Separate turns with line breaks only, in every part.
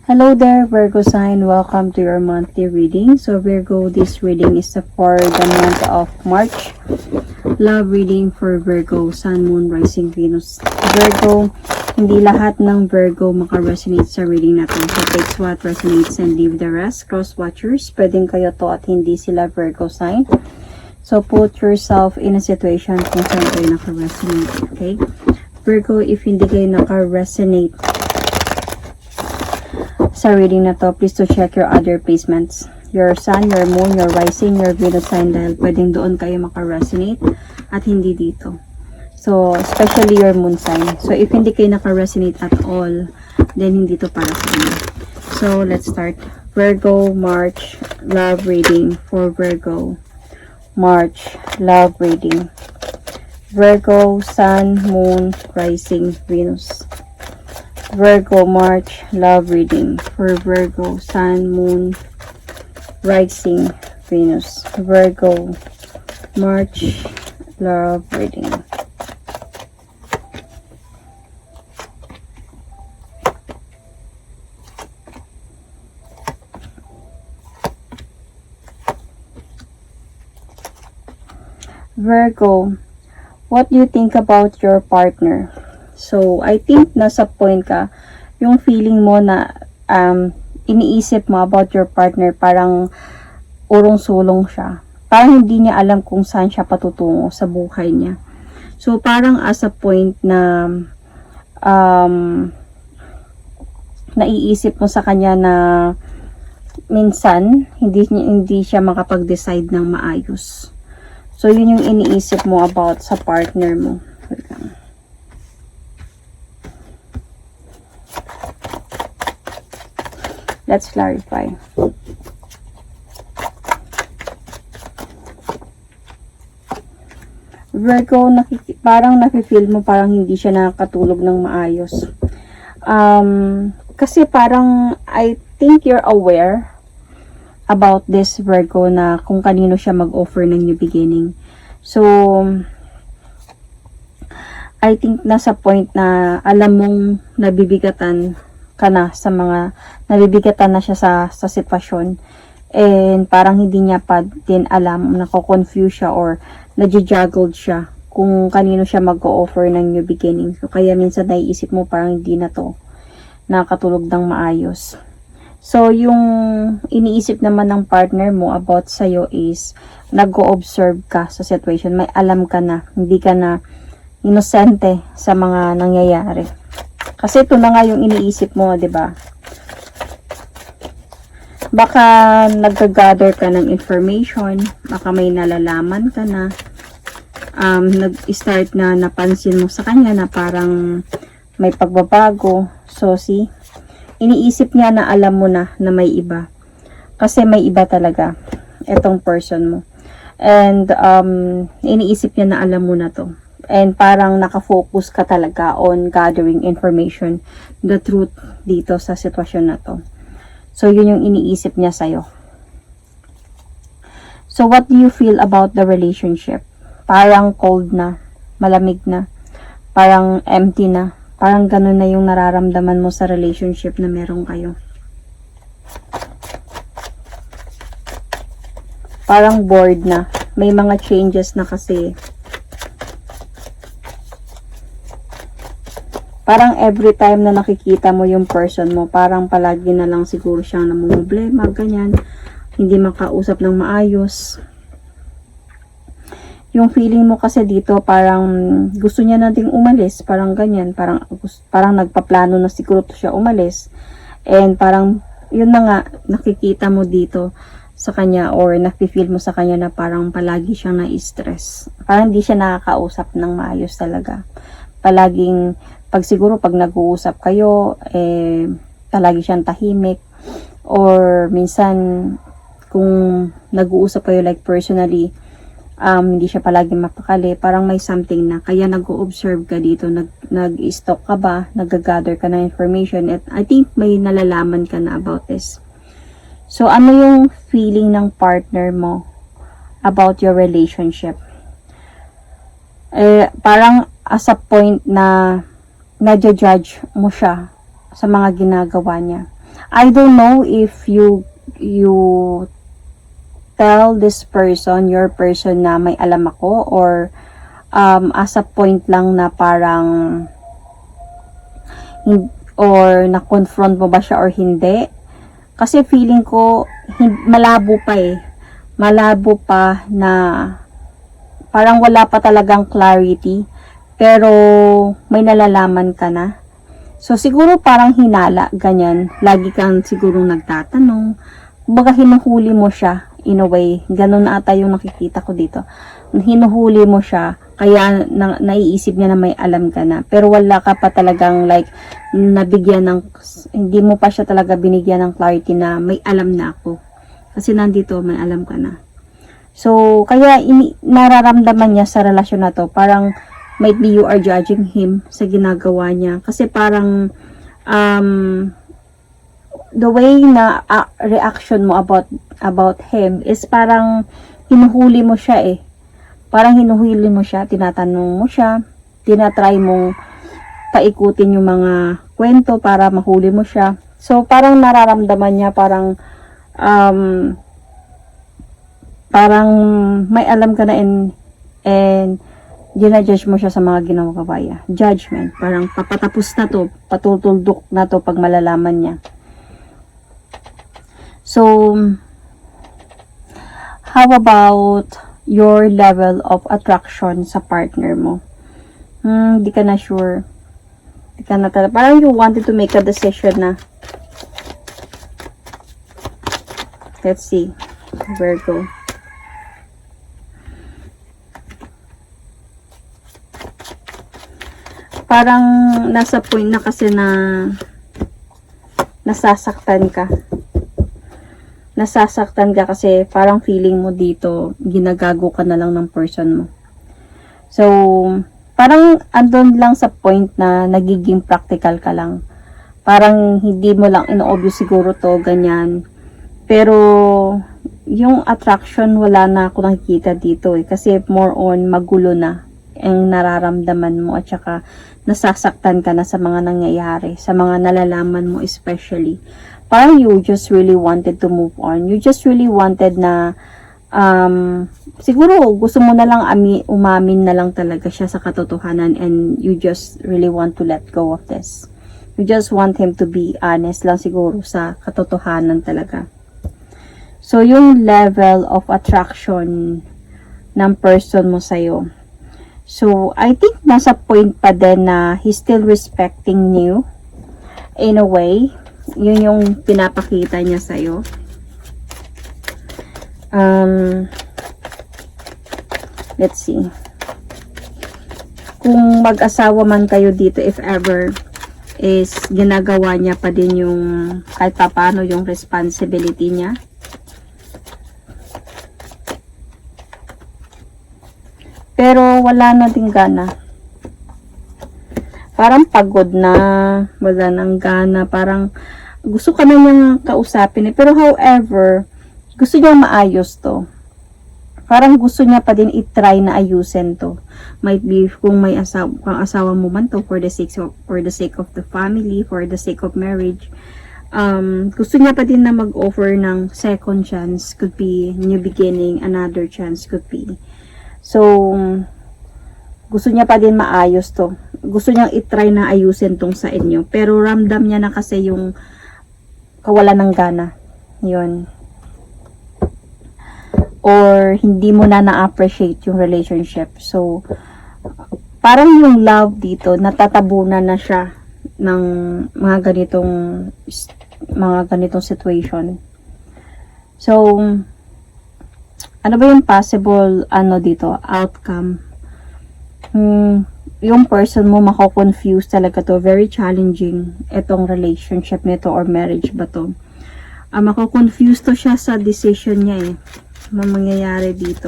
Hello there, Virgo sign. Welcome to your monthly reading. So Virgo, this reading is for the month of March. Love reading for Virgo, Sun, Moon, Rising, Venus. Virgo, hindi lahat ng Virgo maka-resonate sa reading na to. So take what resonates and leave the rest. Cross watchers, pwedeng kayo to at hindi sila Virgo sign. So put yourself in a situation kung saan kayo naka-resonate. Okay? Virgo, if hindi kayo naka-resonate sa reading na to, please to check your other placements. Your sun, your moon, your rising, your Venus sign dahil pwedeng doon kayo maka-resonate at hindi dito. So, especially your moon sign. So, if hindi kayo naka-resonate at all, then hindi to para sa inyo. So, let's start. Virgo, March, love reading for Virgo. March, love reading. Virgo, sun, moon, rising, Venus. Virgo, March, love reading for Virgo, Sun, Moon, Rising, Venus. Virgo, March, love reading. Virgo, what do you think about your partner? So, I think nasa point ka, yung feeling mo na iniisip mo about your partner, parang urong-sulong siya. Parang hindi niya alam kung saan siya patutungo sa buhay niya. So, parang as a point na naiisip mo sa kanya na minsan, hindi siya makapag-decide ng maayos. So, yun yung iniisip mo about sa partner mo. Wait lang. Let's clarify. Virgo, parang nafe-feel mo parang hindi siya nakakatulog ng maayos. Kasi parang I think you're aware about this Virgo na kung kanino siya mag-offer ng new beginning. So, I think nasa point na alam mong nabibigatan ka na sa mga nabibigatan na siya sa sitwasyon and parang hindi niya pa din alam, nako-confuse siya or nadjujuggled siya kung kanino siya mag-o-offer ng new beginning. So kaya minsan naiisip mo parang hindi na to nakatulog ng maayos. So yung iniisip naman ng partner mo about sa'yo is nag-o-observe ka sa situation, may alam ka na, hindi ka na inosente sa mga nangyayari. Kasi ito na nga yung iniisip mo, 'di ba? Baka nag-gather ka ng information, baka may nalalaman ka na, nag-start na napansin mo sa kanya na parang may pagbabago. So, see, iniisip niya na alam mo na may iba. Kasi may iba talaga itong person mo. And, iniisip niya na alam mo na to. And parang nakafocus ka talaga on gathering information, the truth dito sa sitwasyon na to. So, yun yung iniisip niya sa'yo. So, what do you feel about the relationship? Parang cold na, malamig na, parang empty na, parang ganun na yung nararamdaman mo sa relationship na meron kayo. Parang bored na, may mga changes na kasi. Parang every time na nakikita mo yung person mo, parang palagi na lang siguro siyang namumblema, ganyan. Hindi makausap ng maayos. Yung feeling mo kasi dito, parang gusto niya na ding umalis, parang ganyan. Parang nagpaplano na siguro to siya umalis. And parang, yun na nga, nakikita mo dito sa kanya or nafe-feel mo sa kanya na parang palagi siyang na-stress. Parang hindi siya nakakausap ng maayos talaga. Palaging pag nag-uusap kayo, palagi siyang tahimik. Or minsan, kung nag-uusap kayo like personally, hindi siya palagi mapakali. Parang may something na, kaya nag-o-observe ka dito, nag-stalk ka ba, nag-gather ka ng information, at I think may nalalaman ka na about this. So, ano yung feeling ng partner mo about your relationship? Parang as a point na nadja-judge mo siya sa mga ginagawa niya. I don't know if you tell this person, your person, na may alam ako, or as a point lang na parang or na-confront mo ba siya or hindi. Kasi feeling ko malabo pa malabo pa na parang wala pa talagang clarity, pero may nalalaman ka na. So siguro parang hinala, ganyan, lagi kang siguro nagtatanong, kumbaga hinuhuli mo siya in a way. Ganun ata yung nakikita ko dito, hinuhuli mo siya, kaya naiisip niya na may alam ka na, pero wala ka pa talagang like nabigyan ng, hindi mo pa siya talaga binigyan ng clarity na may alam na ako, kasi nandito may alam ka na. So kaya nararamdaman niya sa relasyon na to, parang might be you are judging him sa ginagawa niya, kasi parang the way na reaction mo about him is parang hinuhuli mo siya parang hinuhuli mo siya, tinatanong mo siya, tinatry mong paikutin yung mga kwento para mahuli mo siya. So parang nararamdaman niya parang parang may alam ka na, and ginajudge mo siya sa mga ginagawa niya. Judgment. Parang papatapos na to, patutuldok na to pag malalaman niya. So, how about your level of attraction sa partner mo? Di ka na sure. Di ka na talaga. Parang you wanted to make a decision na. Let's see. Virgo. Parang nasa point na kasi na nasasaktan ka. Nasasaktan ka kasi parang feeling mo dito, ginagago ka na lang ng person mo. So, parang andun lang sa point na nagiging practical ka lang. Parang hindi mo lang ino-obvious siguro to, ganyan. Pero, yung attraction, wala na ako nakikita dito kasi more on magulo na ang nararamdaman mo, at saka nasasaktan ka na sa mga nangyayari, sa mga nalalaman mo especially. Parang you just really wanted to move on. You just really wanted na siguro gusto mo na lang umamin na lang talaga siya sa katotohanan, and you just really want to let go of this. You just want him to be honest lang siguro sa katotohanan talaga. So, yung level of attraction ng person mo sa'yo. So, I think nasa point pa din na he's still respecting you in a way. Yun yung pinapakita niya sa'yo. Let's see. Kung mag-asawa man kayo dito, if ever, is ginagawa niya pa din yung kahit paano yung responsibility niya. Pero wala na din gana. Parang pagod na, wala nang gana, parang gusto ka na niyang kausapin pero however, gusto niya maayos to. Parang gusto niya pa din i-try na ayusin to. Might be kung may asawa mo man to, for the sake of the family, for the sake of marriage. Gusto niya pa din na mag-offer ng second chance, could be new beginning, another chance could be. So, gusto niya pa din maayos to. Gusto niyang i-try na ayusin tong sa inyo. Pero ramdam niya na kasi yung kawalan ng gana. Yun. Or hindi mo na na-appreciate yung relationship. So, parang yung love dito, natatabunan na siya ng mga ganitong situation. So, ano ba yung possible dito outcome? Yung person mo mako-confuse talaga to, very challenging itong relationship nito or marriage ba to. Mako-confuse to siya sa decision niya mangyayari dito.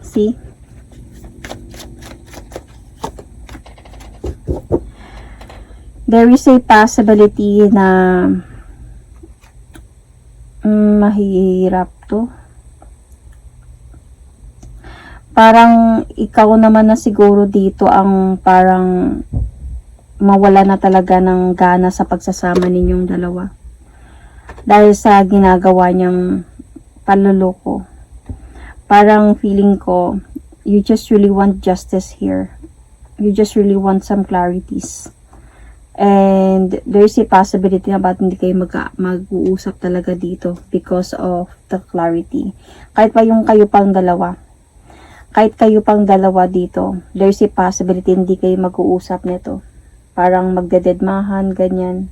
See? There is a possibility na mahirap to. Parang ikaw naman na siguro dito ang parang mawala na talaga ng gana sa pagsasama ninyong dalawa. Dahil sa ginagawa niyang panloloko. Parang feeling ko, you just really want justice here. You just really want some clarities. And there's a possibility na ba't hindi kayo mag-uusap talaga dito because of the clarity. Kahit pa yung kayo pang dalawa. Kahit kayo pang dalawa dito, there's a possibility hindi kayo mag-uusap nito. Parang magdededmahan, ganyan.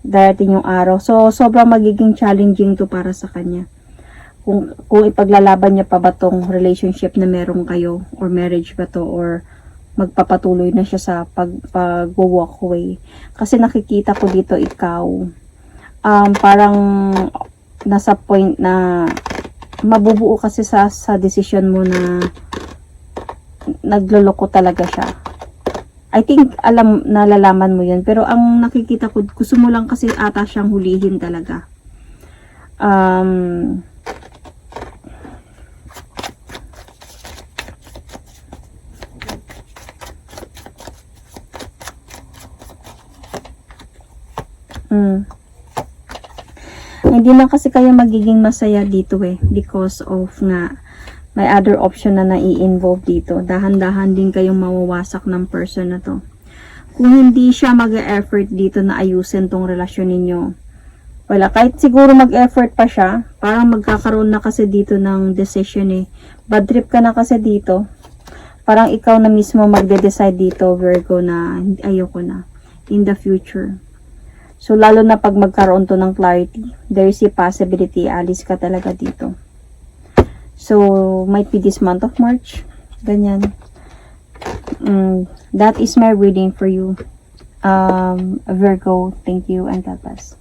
Darating yung araw. So, sobrang magiging challenging to para sa kanya. Kung ipaglalaban niya pa ba tong relationship na meron kayo, or marriage ba to, or magpapatuloy na siya sa pag-walk away. Kasi nakikita ko dito ikaw, parang nasa point na mabubuo kasi sa decision mo na nagloloko talaga siya. I think nalalaman mo yun. Pero ang nakikita ko, gusto mo lang kasi ata siyang hulihin talaga. Hindi na kasi kayo magiging masaya dito because of nga may other option na nai-involve dito. Dahan-dahan din kayong mawawasak ng person na to. Kung hindi siya mag-e-effort dito na ayusin tong relasyon ninyo, wala, kahit siguro mag-effort pa siya, parang magkakaroon na kasi dito ng decision bad trip ka na kasi dito. Parang ikaw na mismo magde-decide dito, Virgo, na ayoko na in the future. So, lalo na pag magkaroon to ng clarity, there is a possibility, alis ka talaga dito. So, might be this month of March. Ganyan. That is my reading for you. Virgo, thank you and God bless.